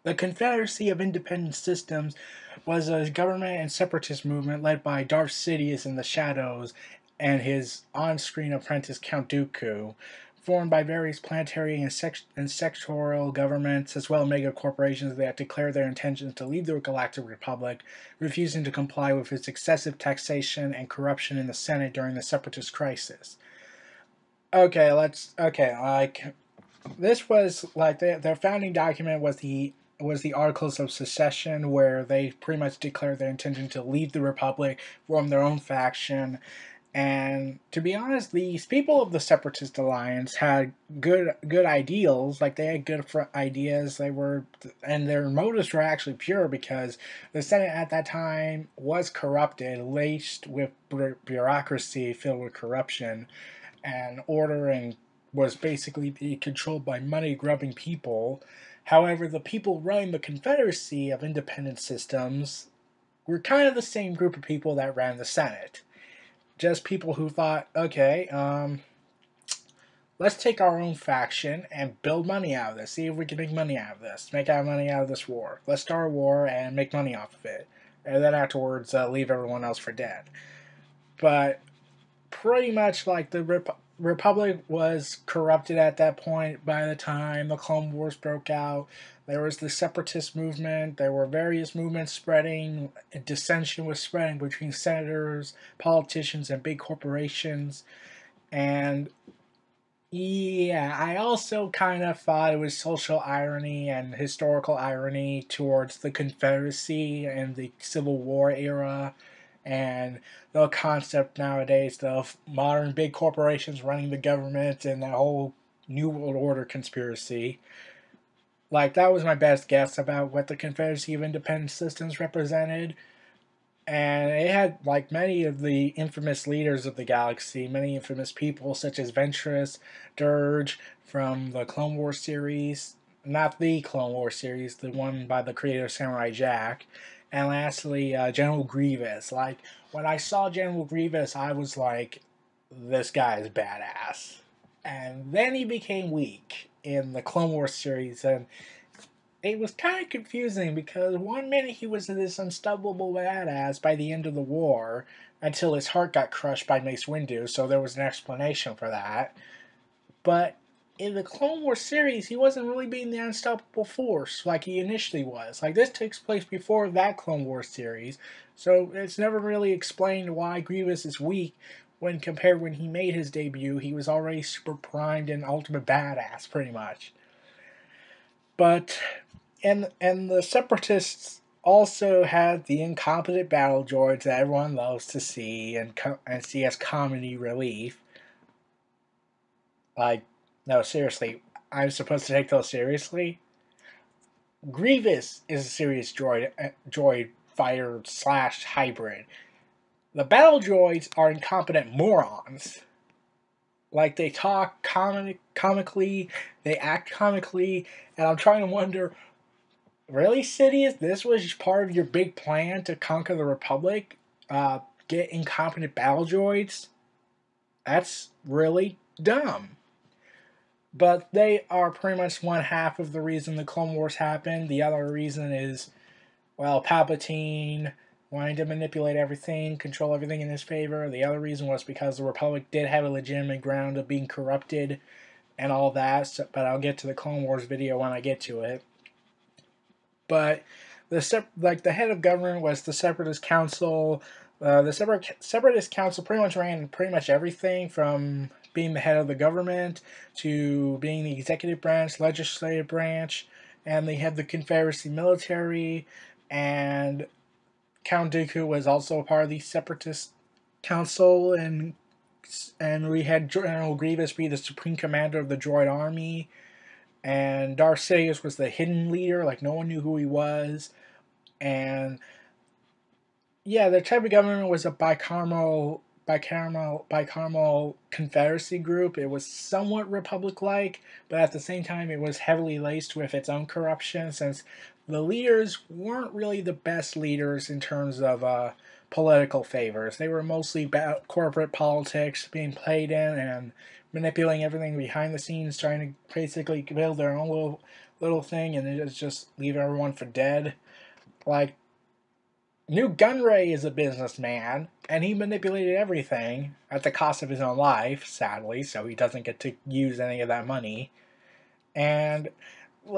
The Confederacy of Independent Systems was a government and separatist movement led by Darth Sidious in the Shadows and his on-screen apprentice Count Dooku, formed by various planetary and sectoral governments as well as mega corporations that declared their intentions to leave the Galactic Republic, refusing to comply with its excessive taxation and corruption in the Senate during the Separatist crisis. Like this was like their founding document was the Articles of Secession, where they pretty much declared their intention to leave the Republic, form their own faction. And to be honest, these people of the Separatist Alliance had good ideals. Like they had good ideas. And their motives were actually pure because the Senate at that time was corrupted, laced with bureaucracy filled with corruption and order, and was basically being controlled by money grubbing people. However, the people running the Confederacy of Independent Systems were kind of the same group of people that ran the Senate. Just people who thought, okay, let's take our own faction and build money out of this. See if we can make money out of this. Make our money out of this war. Let's start a war and make money off of it. And then afterwards, leave everyone else for dead. But pretty much like the Republic was corrupted at that point. By the time the Clone Wars broke out, there was the separatist movement. There were various movements spreading. Dissension was spreading between senators, politicians, and big corporations. And yeah, I also kind of thought it was social irony and historical irony towards the Confederacy and the Civil War era, and the concept nowadays of modern big corporations running the government and that whole New World Order conspiracy. Like, that was my best guess about what the Confederacy of Independent Systems represented. And it had, like, many of the infamous leaders of the galaxy, many infamous people such as Ventress, Dirge from the Clone Wars series, not the Clone Wars series, the one by the creator Samurai Jack, and lastly, General Grievous. Like, when I saw General Grievous, I was like, this guy is badass. And then he became weak in the Clone Wars series, and it was kind of confusing because one minute he was this unstoppable badass by the end of the war until his heart got crushed by Mace Windu, so there was an explanation for that. But in the Clone Wars series, he wasn't really being the unstoppable force like he initially was. Like, this takes place before that Clone Wars series, so it's never really explained why Grievous is weak when compared when he made his debut. He was already super primed and ultimate badass, pretty much. But and the separatists also had the incompetent battle droids that everyone loves to see and see as comedy relief. Like, no, seriously, I'm supposed to take those seriously. Grievous is a serious droid fighter slash hybrid. The battle droids are incompetent morons. Like, they talk comically, they act comically, and I'm trying to wonder, really, Sidious? This was part of your big plan to conquer the Republic? Get incompetent battle droids? That's really dumb. But they are pretty much one half of the reason the Clone Wars happened. The other reason is, well, Palpatine wanting to manipulate everything, control everything in his favor. The other reason was because the Republic did have a legitimate ground of being corrupted and all that. But I'll get to the Clone Wars video when I get to it. But the head of government was the Separatist Council. The Separatist Council pretty much ran pretty much everything from being the head of the government to being the executive branch, legislative branch, and they had the Confederacy military, and Count Dooku was also a part of the Separatist Council, and we had General Grievous be the supreme commander of the droid army, and Darth Sidious was the hidden leader, like no one knew who he was, and yeah, the type of government was a bicameral bicameral Confederacy group. It was somewhat republic-like, but at the same time, it was heavily laced with its own corruption, since the leaders weren't really the best leaders in terms of political favors. They were mostly about corporate politics being played in and manipulating everything behind the scenes, trying to basically build their own little thing, and it just leave everyone for dead. Like, Newt Gunray is a businessman, and he manipulated everything at the cost of his own life, sadly, so he doesn't get to use any of that money. And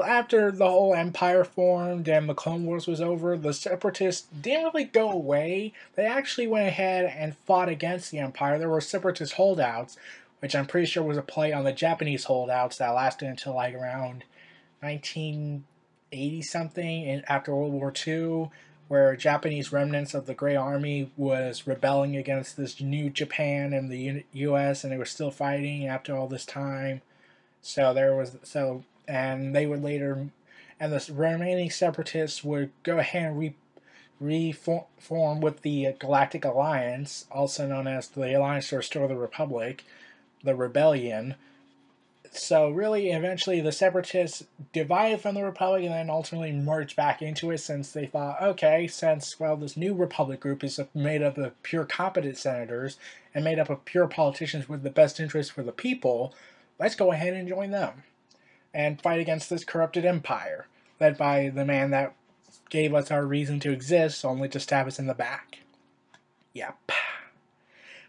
after the whole empire formed and the Clone Wars was over, the Separatists didn't really go away. They actually went ahead and fought against the empire. There were Separatist holdouts, which I'm pretty sure was a play on the Japanese holdouts that lasted until like around 1980 something, and after World War II, where Japanese remnants of the Grey Army was rebelling against this new Japan and the U.S., and they were still fighting after all this time. So there was and they would later, and the remaining separatists would go ahead and reform with the Galactic Alliance, also known as the Alliance to Restore the Republic, the Rebellion. So really, eventually, the Separatists divided from the Republic and then ultimately merged back into it, since they thought, okay, since, well, this new Republic group is made up of pure competent senators and made up of pure politicians with the best interest for the people, let's go ahead and join them and fight against this corrupted empire, led by the man that gave us our reason to exist, only to stab us in the back. Yep.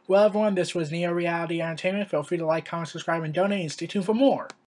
Well, everyone, this was Neo Reality Entertainment. Feel free to like, comment, subscribe, and donate, and stay tuned for more.